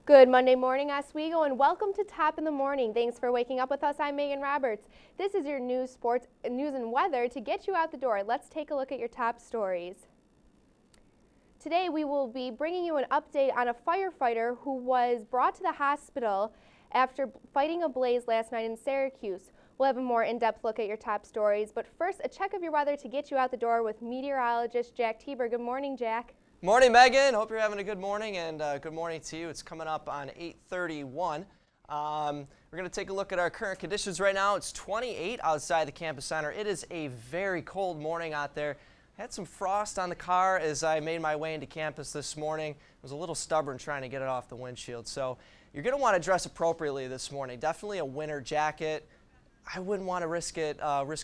Good Monday morning, Oswego, and welcome to Top in the Morning. Thanks for waking up with us. I'm Megan Roberts. This is your news, sports, news, and weather to get you out the door. Let's take a look at your top stories. Today, we will be bringing you an update on a firefighter who was brought to the hospital after fighting a blaze last night in Syracuse. We'll have a more in-depth look at your top stories, but first, a check of your weather to get you out the door with meteorologist Jack Tieber. Good morning, Jack. Morning, Megan. Hope you're having a good morning, and good morning to you. It's coming up on 8:31. We're going to take a look at our current conditions right now. It's 28 outside the campus center. It is a very cold morning out there. I had some frost on the car as I made my way into campus this morning. I was a little stubborn trying to get it off the windshield. So you're going to want to dress appropriately this morning. Definitely a winter jacket. I wouldn't want to risk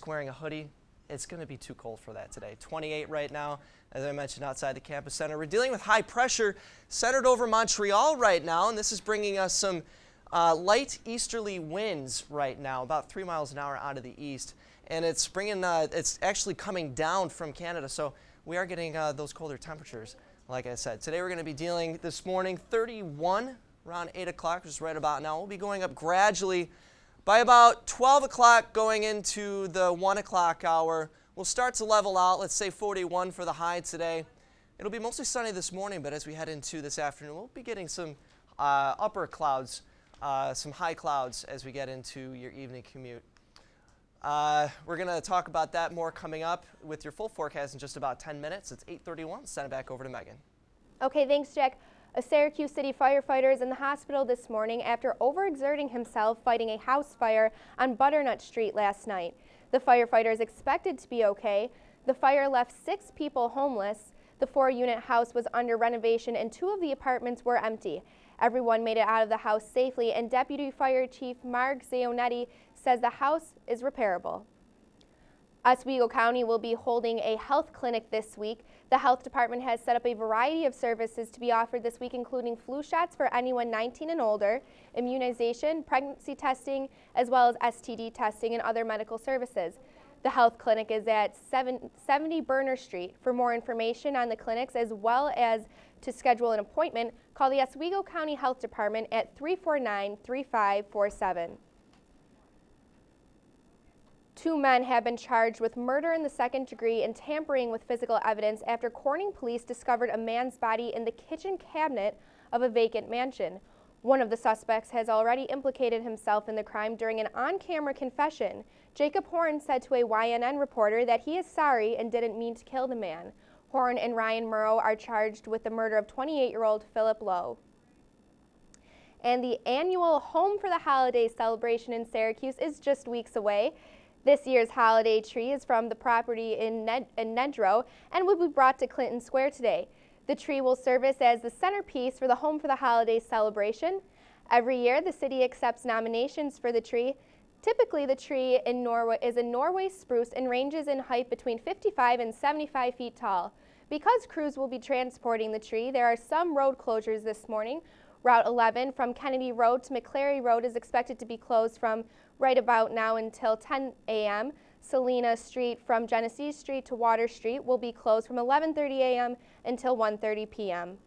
wearing a hoodie. It's going to be too cold for that today. 28 right now, as I mentioned, outside the campus center. We're dealing with high pressure centered over Montreal right now, and this is bringing us some light easterly winds right now, about 3 miles an hour out of the east. And it's it's actually coming down from Canada, so we are getting those colder temperatures, like I said. Today we're going to be dealing this morning 31 around 8 o'clock, just right about now. We'll be going up gradually. By about 12 o'clock going into the 1 o'clock hour, we'll start to level out. Let's say 41 for the high today. It'll be mostly sunny this morning, but as we head into this afternoon, we'll be getting some upper clouds, some high clouds as we get into your evening commute. We're going to talk about that more coming up with your full forecast in just about 10 minutes. It's 8:31. Send it back over to Megan. Okay, thanks, Jack. A Syracuse City firefighter is in the hospital this morning after overexerting himself fighting a house fire on Butternut Street last night. The firefighter is expected to be okay. The fire left 6 people homeless. The 4-unit house was under renovation and 2 of the apartments were empty. Everyone made it out of the house safely, and Deputy Fire Chief Mark Zaonetti says the house is repairable. Oswego County will be holding a health clinic this week. The health department has set up a variety of services to be offered this week, including flu shots for anyone 19 and older, immunization, pregnancy testing, as well as STD testing and other medical services. The health clinic is at 70 Burner Street. For more information on the clinics, as well as to schedule an appointment, call the Oswego County Health Department at 349-3547. 2 men have been charged with murder in the 2nd degree and tampering with physical evidence after Corning police discovered a man's body in the kitchen cabinet of a vacant mansion. One of the suspects has already implicated himself in the crime during an on-camera confession. Jacob Horn said to a YNN reporter that he is sorry and didn't mean to kill the man. Horn and Ryan Murrow are charged with the murder of 28-year-old Philip Lowe. And the annual Home for the Holidays celebration in Syracuse is just weeks away. This year's holiday tree is from the property in Nedrow and will be brought to Clinton Square today. The tree will serve as the centerpiece for the Home for the Holidays celebration. Every year, the city accepts nominations for the tree. Typically, the tree is a Norway spruce and ranges in height between 55 and 75 feet tall. Because crews will be transporting the tree, there are some road closures this morning. Route 11 from Kennedy Road to McClary Road is expected to be closed from right about now until 10 a.m. Salina Street from Genesee Street to Water Street will be closed from 11:30 a.m. until 1:30 p.m.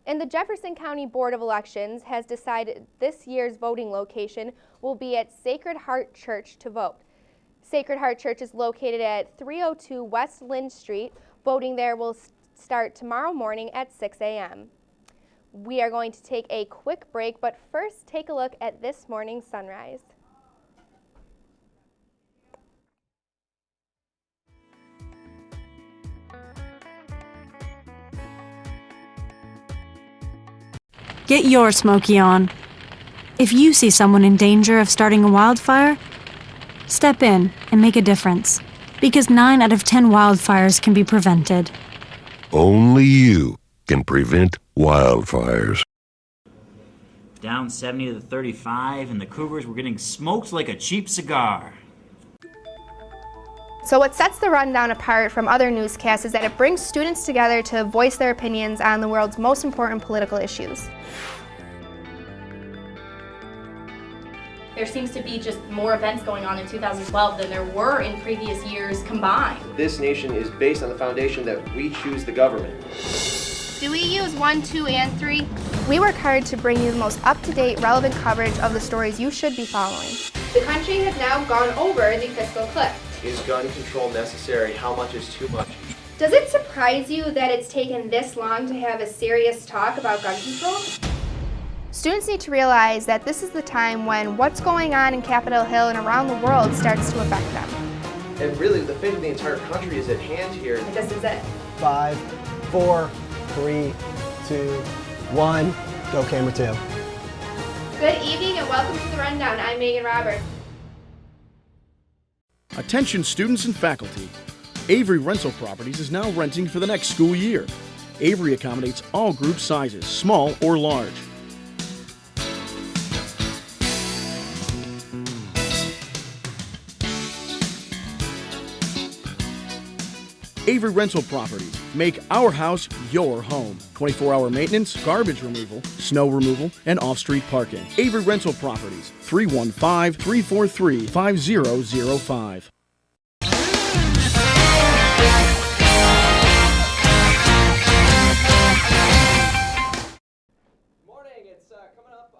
And the Jefferson County Board of Elections has decided this year's voting location will be at Sacred Heart Church to vote. Sacred Heart Church is located at 302 West Lynn Street. Voting there will start tomorrow morning at 6 a.m. We are going to take a quick break, but first take a look at this morning's sunrise. Get your Smokey on. If you see someone in danger of starting a wildfire, step in and make a difference, because 9 out of 10 wildfires can be prevented. Only you can prevent wildfires. Down 70 to 35, and the Cougars were getting smoked like a cheap cigar. So what sets the rundown apart from other newscasts is that it brings students together to voice their opinions on the world's most important political issues. There seems to be just more events going on in 2012 than there were in previous years combined. This nation is based on the foundation that we choose the government. Do we use 1, 2, and 3? We work hard to bring you the most up-to-date, relevant coverage of the stories you should be following. The country has now gone over the fiscal cliff. Is gun control necessary? How much is too much? Does it surprise you that it's taken this long to have a serious talk about gun control? Students need to realize that this is the time when what's going on in Capitol Hill and around the world starts to affect them. And really, the fate of the entire country is at hand here. This is it. 5, 4, 3, 2, 1, go camera 2. Good evening and welcome to The Rundown. I'm Megan Roberts. Attention students and faculty. Avery Rental Properties is now renting for the next school year. Avery accommodates all group sizes, small or large. Avery Rental Properties. Make our house your home. 24-hour maintenance, garbage removal, snow removal, and off-street parking. Avery Rental Properties. 315-343-5005. Morning. It's coming up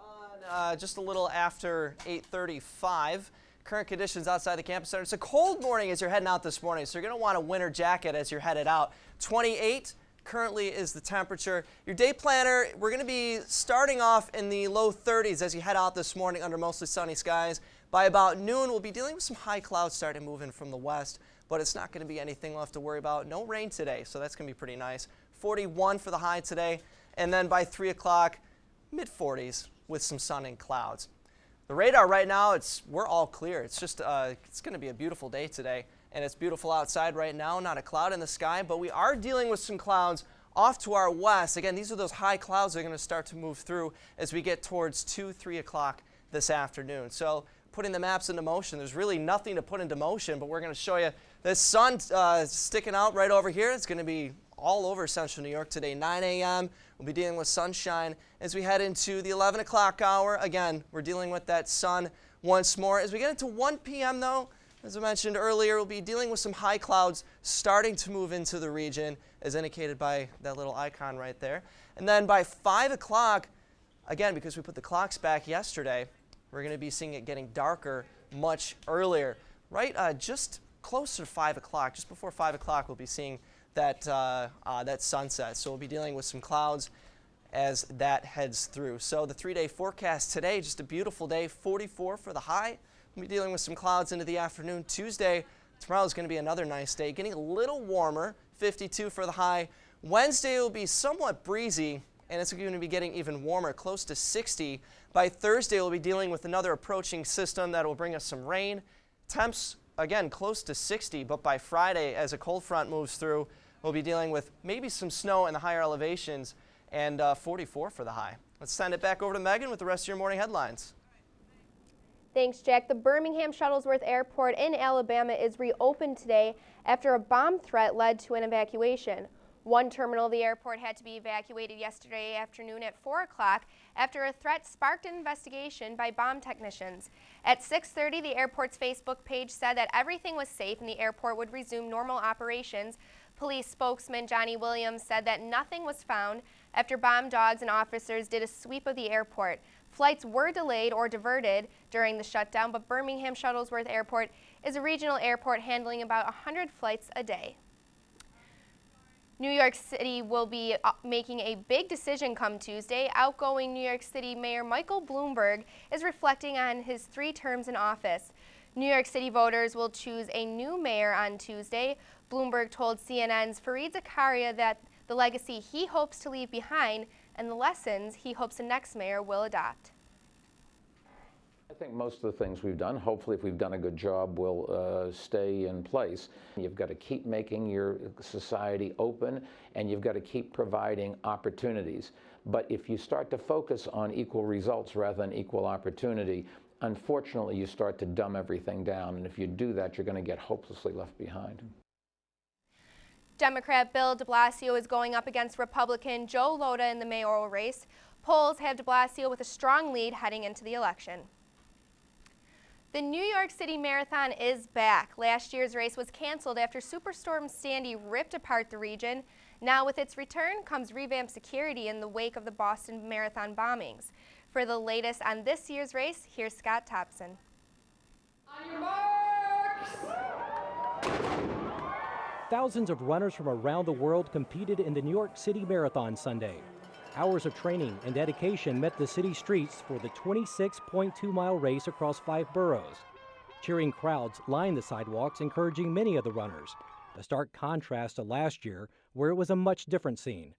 on just a little after 8:35. Current conditions outside the campus center. It's a cold morning as you're heading out this morning, so you're going to want a winter jacket as you're headed out. 28 currently is the temperature. Your day planner, we're going to be starting off in the low 30s as you head out this morning under mostly sunny skies. By about noon, we'll be dealing with some high clouds starting to move in from the west, but it's not going to be anything we'll have to worry about. No rain today, so that's going to be pretty nice. 41 for the high today, and then by 3 o'clock, mid-40s with some sun and clouds. The radar right now, we're all clear. It's just it's going to be a beautiful day today, and it's beautiful outside right now. Not a cloud in the sky, but we are dealing with some clouds off to our west. Again, these are those high clouds that are going to start to move through as we get towards 2, 3 o'clock this afternoon. So putting the maps into motion, there's really nothing to put into motion, but we're going to show you the sun sticking out right over here. It's going to be all over central New York today, 9 a.m. We'll be dealing with sunshine as we head into the 11 o'clock hour. Again, we're dealing with that sun once more. As we get into 1 p.m. though, as I mentioned earlier, we'll be dealing with some high clouds starting to move into the region as indicated by that little icon right there. And then by 5 o'clock, again, because we put the clocks back yesterday, we're going to be seeing it getting darker much earlier. Right just closer to 5 o'clock, just before 5 o'clock, we'll be seeing that sunset. So we'll be dealing with some clouds as that heads through. So the 3-day forecast today, just a beautiful day, 44 for the high. We'll be dealing with some clouds into the afternoon. Tuesday, tomorrow is going to be another nice day, getting a little warmer, 52 for the high. Wednesday will be somewhat breezy, and it's going to be getting even warmer, close to 60. By Thursday, we'll be dealing with another approaching system that will bring us some rain. Temps, again, close to 60, but by Friday, as a cold front moves through, we'll be dealing with maybe some snow in the higher elevations and 44 for the high. Let's send it back over to Megan with the rest of your morning headlines. Thanks, Jack. The Birmingham Shuttlesworth Airport in Alabama is reopened today after a bomb threat led to an evacuation. One terminal of the airport had to be evacuated yesterday afternoon at 4 o'clock after a threat sparked an investigation by bomb technicians. At 6:30, the airport's Facebook page said that everything was safe and the airport would resume normal operations. Police spokesman Johnny Williams said that nothing was found after bomb dogs and officers did a sweep of the airport. Flights were delayed or diverted during the shutdown, but Birmingham Shuttlesworth Airport is a regional airport handling about 100 flights a day. New York City will be making a big decision come Tuesday. Outgoing New York City Mayor Michael Bloomberg is reflecting on his 3 terms in office. New York City voters will choose a new mayor on Tuesday. Bloomberg told CNN's Fareed Zakaria that the legacy he hopes to leave behind and the lessons he hopes the next mayor will adopt. I think most of the things we've done, hopefully if we've done a good job, will stay in place. You've got to keep making your society open, and you've got to keep providing opportunities. But if you start to focus on equal results rather than equal opportunity, unfortunately you start to dumb everything down, and if you do that, you're going to get hopelessly left behind. Democrat Bill de Blasio is going up against Republican Joe Lhota in the mayoral race. Polls have de Blasio with a strong lead heading into the election. The New York City Marathon is back. Last year's race was canceled after Superstorm Sandy ripped apart the region. Now with its return comes revamped security in the wake of the Boston Marathon bombings. For the latest on this year's race, here's Scott Thompson. On your marks! Thousands of runners from around the world competed in the New York City Marathon Sunday. Hours of training and dedication met the city streets for the 26.2-mile race across 5 boroughs. Cheering crowds lined the sidewalks, encouraging many of the runners, a stark contrast to last year, where it was a much different scene.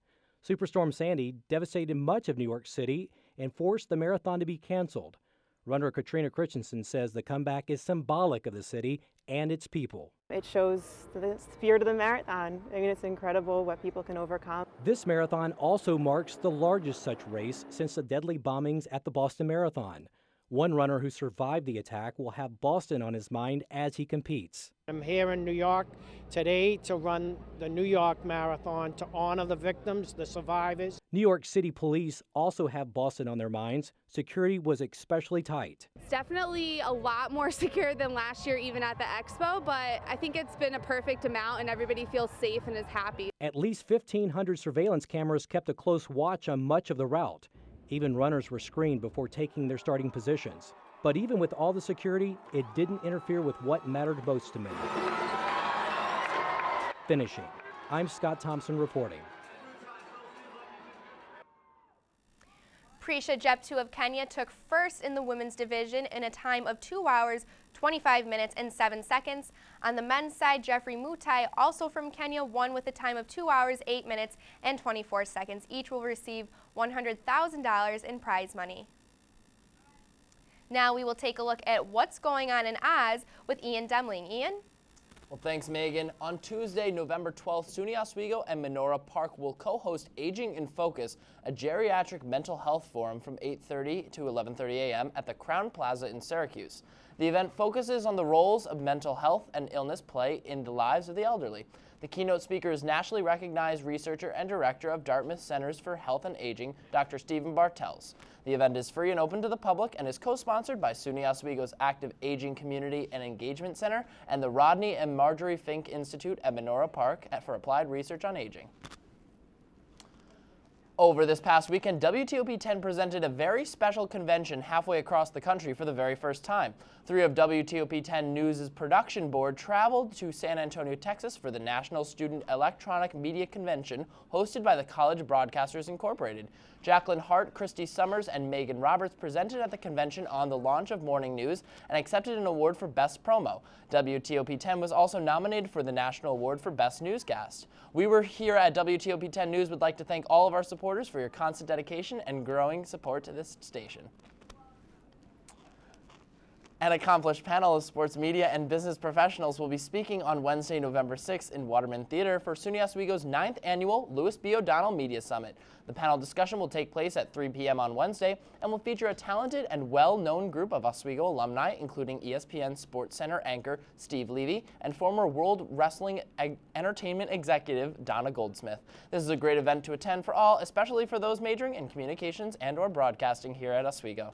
Superstorm Sandy devastated much of New York City and forced the marathon to be canceled. Runner Katrina Christensen says the comeback is symbolic of the city and its people. It shows the spirit of the marathon. I mean, it's incredible what people can overcome. This marathon also marks the largest such race since the deadly bombings at the Boston Marathon. One runner who survived the attack will have Boston on his mind as he competes. I'm here in New York today to run the New York Marathon to honor the victims, the survivors. New York City police also have Boston on their minds. Security was especially tight. It's definitely a lot more secure than last year, even at the expo, but I think it's been a perfect amount and everybody feels safe and is happy. At least 1,500 surveillance cameras kept a close watch on much of the route. Even runners were screened before taking their starting positions. But even with all the security, it didn't interfere with what mattered most to me. Finishing. I'm Scott Thompson reporting. Prisha Jeptu of Kenya took first in the women's division in a time of 2 hours, 25 minutes, and 7 seconds. On the men's side, Jeffrey Mutai, also from Kenya, won with a time of 2 hours, 8 minutes, and 24 seconds. Each will receive $100,000 in prize money. Now we will take a look at what's going on in Oz with Ian Demling. Ian? Well, thanks, Megan. On Tuesday, November 12th, SUNY Oswego and Menorah Park will co-host Aging in Focus, a geriatric mental health forum from 8:30 to 11:30 a.m. at the Crown Plaza in Syracuse. The event focuses on the roles of mental health and illness play in the lives of the elderly. The keynote speaker is nationally recognized researcher and director of Dartmouth Centers for Health and Aging, Dr. Stephen Bartels. The event is free and open to the public and is co-sponsored by SUNY Oswego's Active Aging Community and Engagement Center and the Rodney and Marjorie Fink Institute at Menorah Park for Applied Research on Aging. Over this past weekend, WTOP 10 presented a very special convention halfway across the country for the very first time. 3 of WTOP 10 News' production board traveled to San Antonio, Texas for the National Student Electronic Media Convention hosted by the College Broadcasters Incorporated. Jacqueline Hart, Christy Summers, and Megan Roberts presented at the convention on the launch of Morning News and accepted an award for Best Promo. WTOP 10 was also nominated for the National Award for Best Newscast. We were here at WTOP 10 News would like to thank all of our supporters for your constant dedication and growing support to this station. An accomplished panel of sports media and business professionals will be speaking on Wednesday, November 6th in Waterman Theater for SUNY Oswego's 9th annual Louis B. O'Donnell Media Summit. The panel discussion will take place at 3 p.m. on Wednesday and will feature a talented and well-known group of Oswego alumni, including ESPN Sports Center anchor Steve Levy and former World Wrestling Entertainment executive Donna Goldsmith. This is a great event to attend for all, especially for those majoring in communications and/or broadcasting here at Oswego.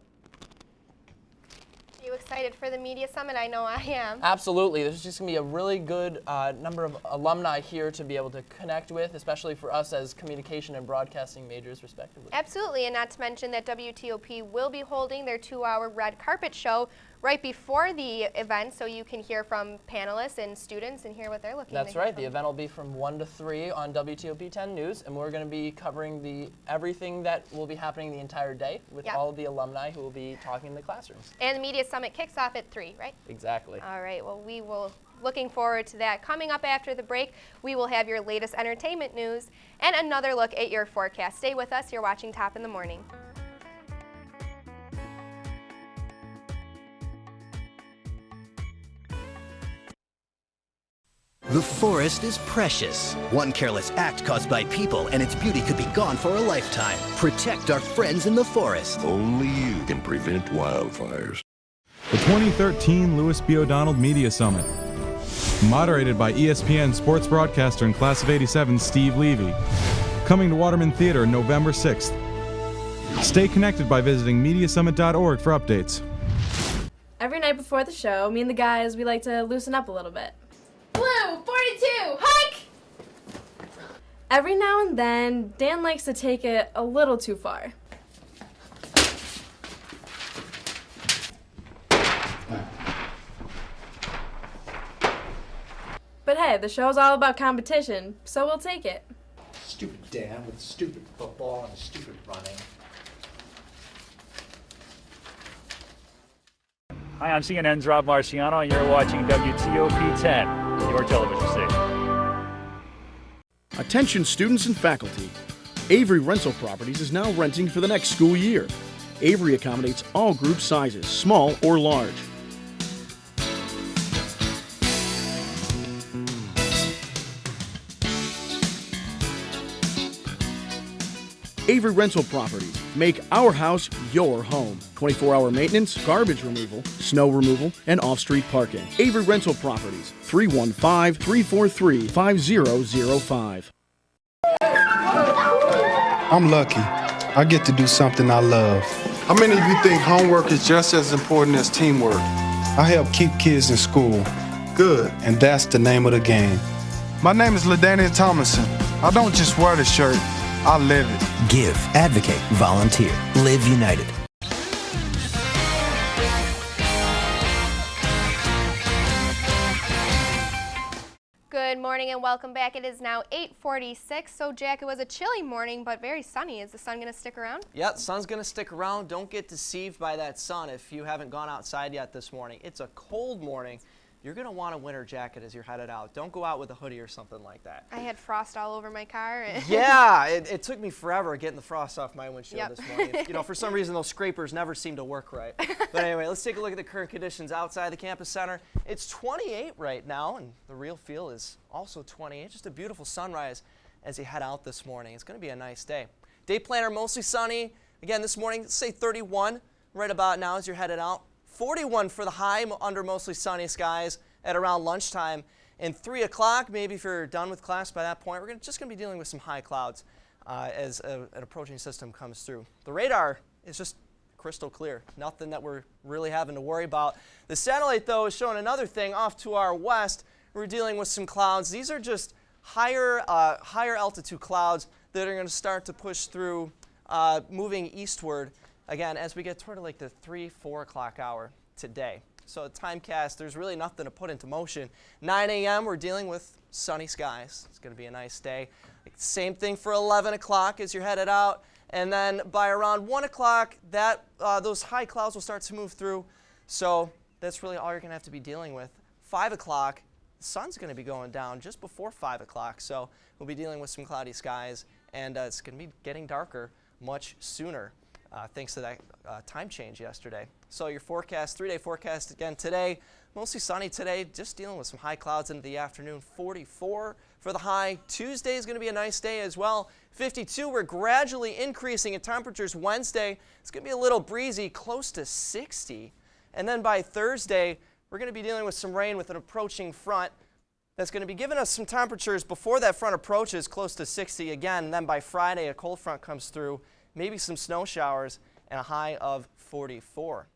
Are you excited for the Media Summit? I know I am. Absolutely. There's just going to be a really good number of alumni here to be able to connect with, especially for us as communication and broadcasting majors, respectively. Absolutely, and not to mention that WTOP will be holding their 2-hour red carpet show right before the event, so you can hear from panelists and students and hear what they're looking at. That's right. The event will be from 1 to 3 on WTOP 10 News, and we're going to be covering everything that will be happening the entire day with all of the alumni who will be talking in the classrooms. And the Media Summit kicks off at 3, right? Exactly. All right. Well, we will looking forward to that. Coming up after the break, we will have your latest entertainment news and another look at your forecast. Stay with us. You're watching Top in the Morning. The forest is precious. One careless act caused by people and its beauty could be gone for a lifetime. Protect our friends in the forest. Only you can prevent wildfires. The 2013 Louis B. O'Donnell Media Summit. Moderated by ESPN sports broadcaster and class of '87 Steve Levy. Coming to Waterman Theater November 6th. Stay connected by visiting MediaSummit.org for updates. Every night night before the show, me and the guys, we like to loosen up a little bit. Blue, 42, hike! Every now and then, Dan likes to take it a little too far. But hey, the show's all about competition, so we'll take it. Stupid Dan with stupid football and stupid running. Hi, I'm CNN's Rob Marciano, and you're watching WTOP 10, your television station. Attention students and faculty. Avery Rental Properties is now renting for the next school year. Avery accommodates all group sizes, small or large. Avery Rental Properties. Make our house your home. 24-hour maintenance, garbage removal, snow removal, and off-street parking. Avery Rental Properties. 315-343-5005. I'm lucky. I get to do something I love. How many of you think homework is just as important as teamwork? I help keep kids in school. Good. And that's the name of the game. My name is LaDainian Thomason. I don't just wear the shirt. I live it. Give, advocate, volunteer. Live United. Good morning and welcome back. It is now 8:46. So, Jack, it was a chilly morning, but very sunny. Is the sun going to stick around? Yeah, the sun's going to stick around. Don't get deceived by that sun if you haven't gone outside yet this morning. It's a cold morning. You're going to want a winter jacket as you're headed out. Don't go out with a hoodie or something like that. I had frost all over my car. Yeah, it took me forever getting the frost off my windshield Yep. this morning. You know, for some reason, those scrapers never seem to work right. But anyway, let's take a look at the current conditions outside the campus center. It's 28 right now, and the real feel is also 28. Just a beautiful sunrise as you head out this morning. It's going to be a nice day. Day planner, mostly sunny. Again, this morning, let's say 31 right about now as you're headed out. 41 for the high under mostly sunny skies at around lunchtime. And 3 o'clock, maybe if you're done with class by that point, we're just going to be dealing with some high clouds as an approaching system comes through. The radar is just crystal clear. Nothing that we're really having to worry about. The satellite, though, is showing another thing off to our west. We're dealing with some clouds. These are just higher altitude clouds that are going to start to push through, moving eastward again as we get toward like the 3-4 o'clock hour today. So timecast, there's really nothing to put into motion. 9 a.m. we're dealing with sunny skies. It's going to be a nice day. Same thing for 11 o'clock as you're headed out. And then by around 1 o'clock, those high clouds will start to move through. So that's really all you're going to have to be dealing with. 5 o'clock, the sun's going to be going down just before 5 o'clock. So we'll be dealing with some cloudy skies, and it's going to be getting darker much sooner. Thanks to that time change yesterday. So your forecast, 3-day forecast again today, mostly sunny today, just dealing with some high clouds into the afternoon. 44 for the high. Tuesday is going to be a nice day as well. 52, we're gradually increasing in temperatures Wednesday. It's going to be a little breezy, close to 60. And then by Thursday, we're going to be dealing with some rain with an approaching front that's going to be giving us some temperatures before that front approaches, close to 60 again. And then by Friday, a cold front comes through. Maybe some snow showers, and a high of 44.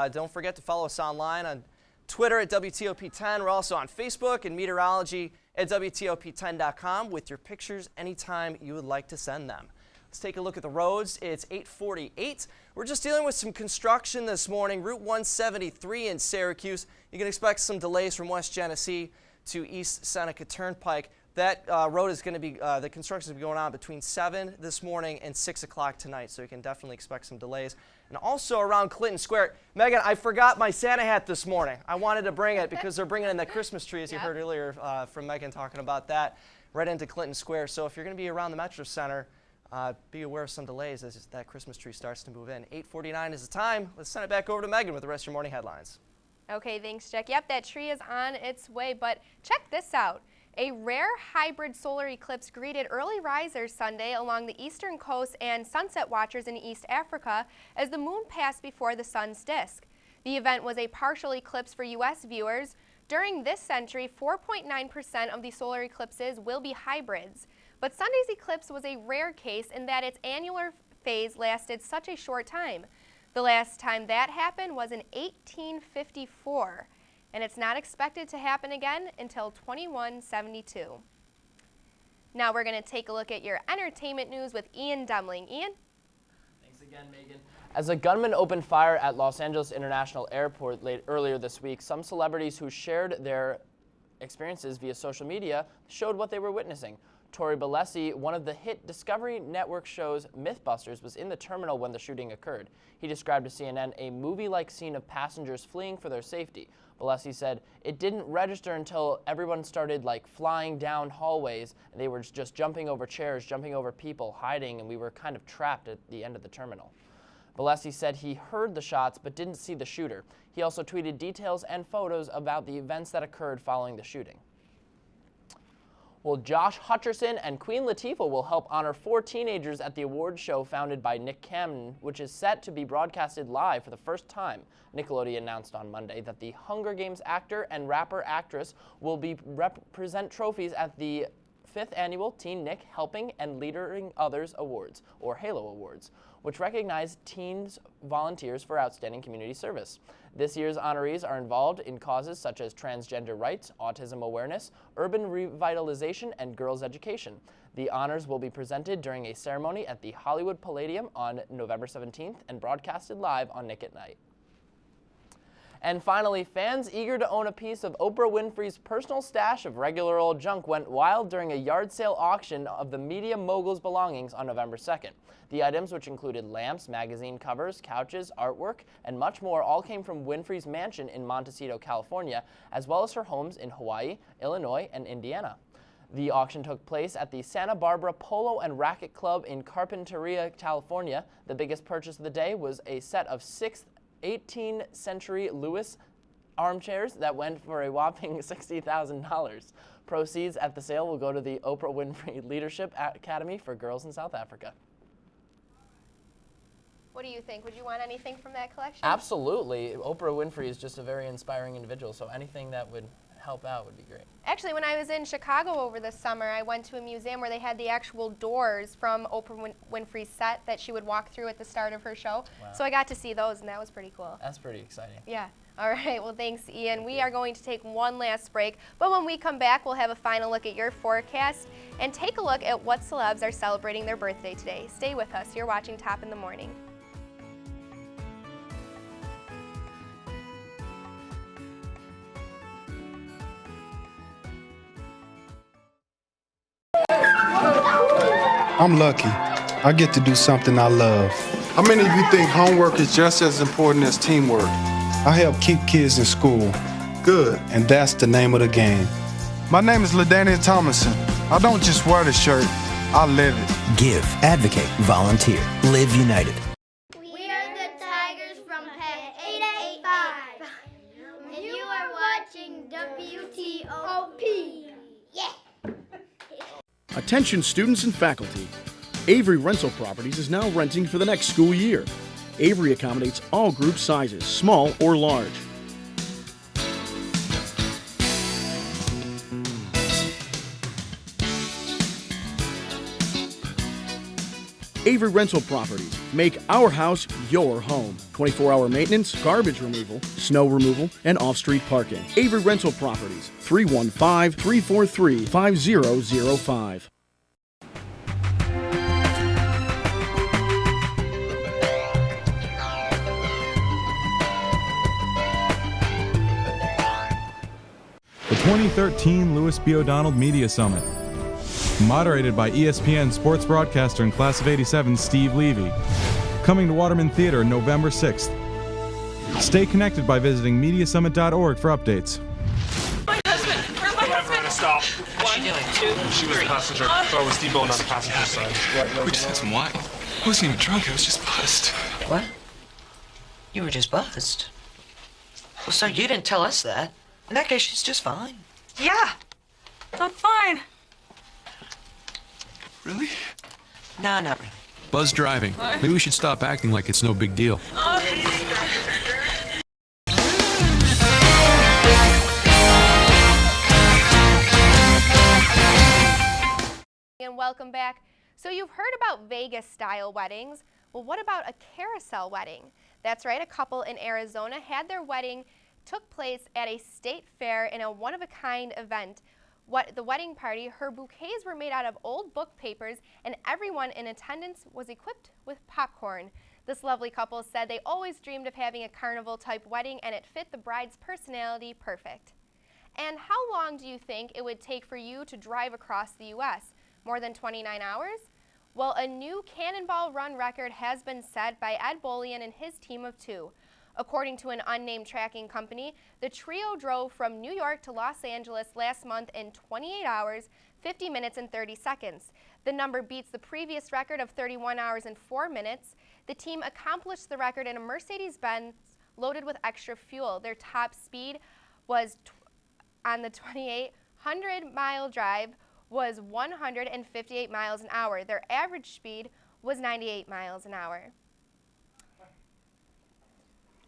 Don't forget to follow us online on Twitter at WTOP10. We're also on Facebook and meteorology at WTOP10.com with your pictures anytime you would like to send them. Let's take a look at the roads. It's 8:48. We're just dealing with some construction this morning. Route 173 in Syracuse. You can expect some delays from West Genesee to East Seneca Turnpike. That road is going to be, the construction is going to be going on between 7 this morning and 6 o'clock tonight, so you can definitely expect some delays. And also around Clinton Square. Megan, I forgot my Santa hat this morning. I wanted to bring it because they're bringing in the Christmas tree, as you heard earlier from Megan talking about that, right into Clinton Square. So if you're going to be around the Metro Center, be aware of some delays as that Christmas tree starts to move in. 8:49 is the time. Let's send it back over to Megan with the rest of your morning headlines. Okay, thanks, Jack. Yep, that tree is on its way, but check this out. A rare hybrid solar eclipse greeted early risers Sunday along the eastern coast and sunset watchers in East Africa as the moon passed before the sun's disk. The event was a partial eclipse for U.S. viewers. During this century, 4.9% of the solar eclipses will be hybrids. But Sunday's eclipse was a rare case in that its annular phase lasted such a short time. The last time that happened was in 1854, and it's not expected to happen again until 2172. Now we're going to take a look at your entertainment news with Ian Demling. Ian? Thanks again, Megan. As a gunman opened fire at Los Angeles International Airport earlier this week, some celebrities who shared their experiences via social media showed what they were witnessing. Tori Belleci, one of the hit Discovery Network shows Mythbusters, was in the terminal when the shooting occurred. He described to CNN a movie-like scene of passengers fleeing for their safety. Belleci said, "It didn't register until everyone started flying down hallways, and they were just jumping over chairs, jumping over people, hiding, and we were kind of trapped at the end of the terminal." Belleci said he heard the shots but didn't see the shooter. He also tweeted details and photos about the events that occurred following the shooting. Well, Josh Hutcherson and Queen Latifah will help honor 4 teenagers at the awards show founded by Nick Cannon, which is set to be broadcasted live for the first time. Nickelodeon announced on Monday that the Hunger Games actor and rapper-actress will present trophies at the 5th Annual Teen Nick Helping and Leading Others Awards, or HALO Awards, which recognize teens volunteers for outstanding community service. This year's honorees are involved in causes such as transgender rights, autism awareness, urban revitalization, and girls' education. The honors will be presented during a ceremony at the Hollywood Palladium on November 17th and broadcasted live on Nick at Night. And finally, fans eager to own a piece of Oprah Winfrey's personal stash of regular old junk went wild during a yard sale auction of the media mogul's belongings on November 2nd. The items, which included lamps, magazine covers, couches, artwork, and much more, all came from Winfrey's mansion in Montecito, California, as well as her homes in Hawaii, Illinois, and Indiana. The auction took place at the Santa Barbara Polo and Racquet Club in Carpinteria, California. The biggest purchase of the day was a set of 6 18th century Lewis armchairs that went for a whopping $60,000. Proceeds at the sale will go to the Oprah Winfrey Leadership Academy for Girls in South Africa. What do you think? Would you want anything from that collection? Absolutely. Oprah Winfrey is just a very inspiring individual, so anything that would help out would be great. Actually, when I was in Chicago over the summer, I went to a museum where they had the actual doors from Oprah Winfrey's set that she would walk through at the start of her show. Wow. So I got to see those, and that was pretty cool. That's pretty exciting. Yeah. All right. Well, thanks, Ian. We are going to take one last break, but when we come back, we'll have a final look at your forecast and take a look at what celebs are celebrating their birthday today. Stay with us. You're watching Top in the Morning. I'm lucky. I get to do something I love. How many of you think homework is just as important as teamwork? I help keep kids in school. Good, and that's the name of the game. My name is LaDainian Thomason. I don't just wear the shirt, I live it. Give, advocate, volunteer. Live United. We are the Tigers from Pack 885. And you are watching WTOP. Yeah! Attention students and faculty. Avery Rental Properties is now renting for the next school year. Avery accommodates all group sizes, small or large. Avery Rental Properties. Make our house your home. 24-hour maintenance, garbage removal, snow removal, and off-street parking. Avery Rental Properties. 315-343-5005. The 2013 Louis B. O'Donnell Media Summit. Moderated by ESPN sports broadcaster and class of '87 Steve Levy. Coming to Waterman Theater November 6th. Stay connected by visiting mediasummit.org for updates. My husband! Where's my husband? Stop. What's she doing? 2, She was a 3. passenger. I was deboned on the passenger side. We just had some wine. I wasn't even drunk, I was just buzzed. What? You were just buzzed. Well, so you didn't tell us that. In that case, she's just fine. Yeah, I'm fine. Really? No, not really. Buzz driving. Maybe we should stop acting like it's no big deal. And welcome back. So you've heard about Vegas-style weddings. Well, what about a carousel wedding? That's right, a couple in Arizona had their wedding took place at a state fair in a one-of-a-kind event. The wedding party, her bouquets were made out of old book papers, and everyone in attendance was equipped with popcorn. This lovely couple said they always dreamed of having a carnival-type wedding, and it fit the bride's personality perfect. And how long do you think it would take for you to drive across the U.S.? More than 29 hours? Well, a new Cannonball Run record has been set by Ed Bolian and his team of 2. According to an unnamed tracking company, the trio drove from New York to Los Angeles last month in 28 hours, 50 minutes, and 30 seconds. The number beats the previous record of 31 hours and 4 minutes. The team accomplished the record in a Mercedes-Benz loaded with extra fuel. Their top speed was on the 2,800-mile drive was 158 miles an hour. Their average speed was 98 miles an hour.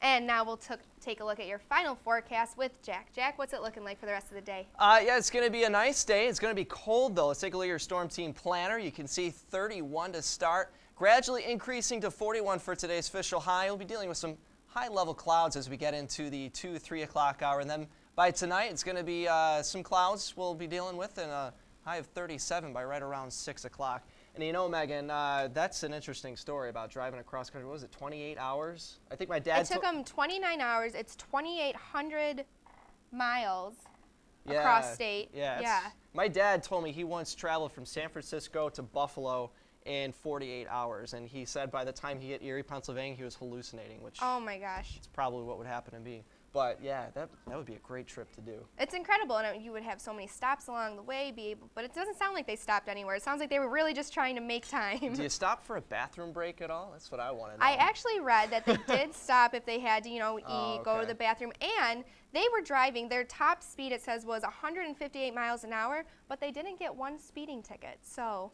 And now we'll take a look at your final forecast with Jack. Jack, what's it looking like for the rest of the day? Yeah, it's going to be a nice day. It's going to be cold, though. Let's take a look at your Storm Team Planner. You can see 31 to start, gradually increasing to 41 for today's official high. We'll be dealing with some high-level clouds as we get into the 2, 3 o'clock hour. And then by tonight, it's going to be some clouds we'll be dealing with, and a high of 37 by right around 6 o'clock. And you know, Megan, that's an interesting story about driving across country. What was it, 28 hours? I think my dad It took him 29 hours. It's 2,800 miles across state. Yeah. My dad told me he once traveled from San Francisco to Buffalo in 48 hours. And he said by the time he hit Erie, Pennsylvania, he was hallucinating, which oh my gosh, it's probably what would happen to me. But yeah, that would be a great trip to do. It's incredible, and you would have so many stops along the way, but it doesn't sound like they stopped anywhere. It sounds like they were really just trying to make time. Do you stop for a bathroom break at all? That's what I want to know. I actually read that they did stop if they had to, eat, go to the bathroom, and they were driving. Their top speed, it says, was 158 miles an hour, but they didn't get one speeding ticket, so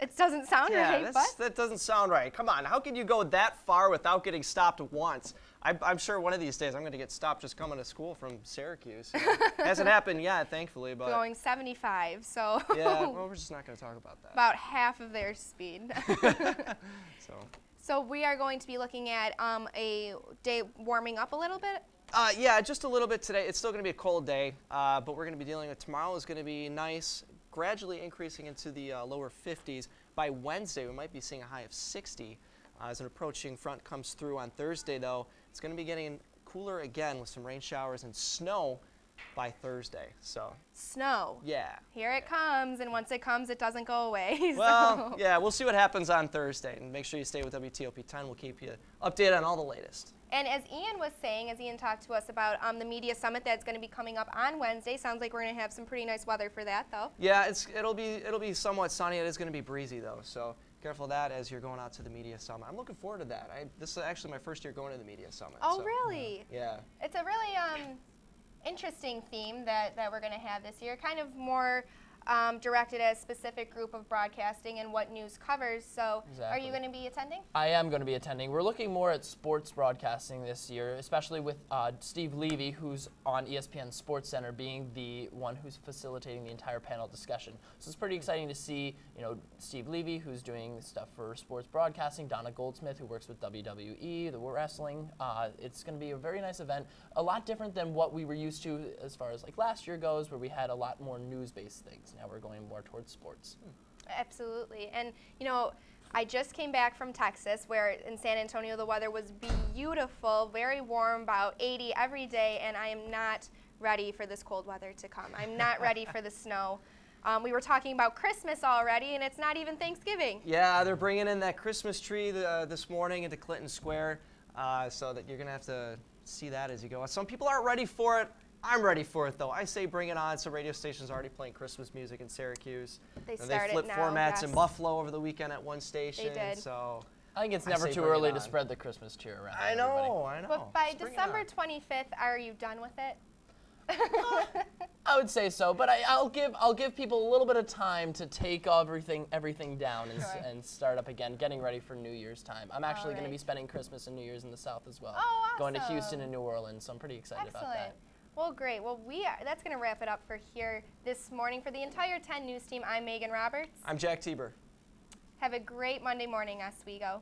it doesn't sound right. That doesn't sound right. Come on, how can you go that far without getting stopped once? I'm sure one of these days I'm going to get stopped just coming to school from Syracuse. Hasn't happened yet, thankfully. But going 75, so. Yeah, well, we're just not going to talk about that. About half of their speed. So we are going to be looking at a day warming up a little bit. Yeah, just a little bit today. It's still going to be a cold day, but we're going to be dealing with tomorrow is going to be nice, gradually increasing into the lower 50s. By Wednesday, we might be seeing a high of 60. As an approaching front comes through on Thursday, though, it's going to be getting cooler again with some rain showers and snow by Thursday. So snow. Yeah. Here it comes, and once it comes, it doesn't go away. Well, yeah, we'll see what happens on Thursday, and make sure you stay with WTOP 10. We'll keep you updated on all the latest. And as Ian was saying, as Ian talked to us about the media summit that's going to be coming up on Wednesday, sounds like we're going to have some pretty nice weather for that, though. Yeah, it'll be somewhat sunny. It is going to be breezy, though, so careful of that as you're going out to the media summit. I'm looking forward to that. This is actually my first year going to the media summit. Oh, so, really? Yeah. It's a really interesting theme that we're going to have this year, kind of more directed at a specific group of broadcasting and what news covers. So Are you going to be attending? I am going to be attending. We're looking more at sports broadcasting this year, especially with Steve Levy, who's on ESPN Sports Center, being the one who's facilitating the entire panel discussion. So it's pretty exciting to see, Steve Levy, who's doing stuff for sports broadcasting, Donna Goldsmith, who works with WWE, the wrestling. It's going to be a very nice event, a lot different than what we were used to as far as like last year goes, where we had a lot more news-based things. Now we're going more towards sports. Absolutely. And, I just came back from Texas, where in San Antonio the weather was beautiful, very warm, about 80 every day, and I am not ready for this cold weather to come. I'm not ready for the snow. We were talking about Christmas already, and it's not even Thanksgiving. Yeah, they're bringing in that Christmas tree this morning into Clinton Square, so that you're going to have to see that as you go. Some people aren't ready for it. I'm ready for it, though. I say bring it on. Some radio stations are already playing Christmas music in Syracuse. They flipped formats in Buffalo over the weekend at one station. They did. So I think it's never too early to spread the Christmas cheer around. I know. But by December 25th, are you done with it? I would say so, but I'll give people a little bit of time to take everything down and start up again, getting ready for New Year's time. I'm actually going to be spending Christmas and New Year's in the South as well. Oh, awesome. Going to Houston and New Orleans, so I'm pretty excited about that. Well, great. Well, that's going to wrap it up for here this morning. For the entire 10 News team, I'm Megan Roberts. I'm Jack Tieber. Have a great Monday morning, Oswego.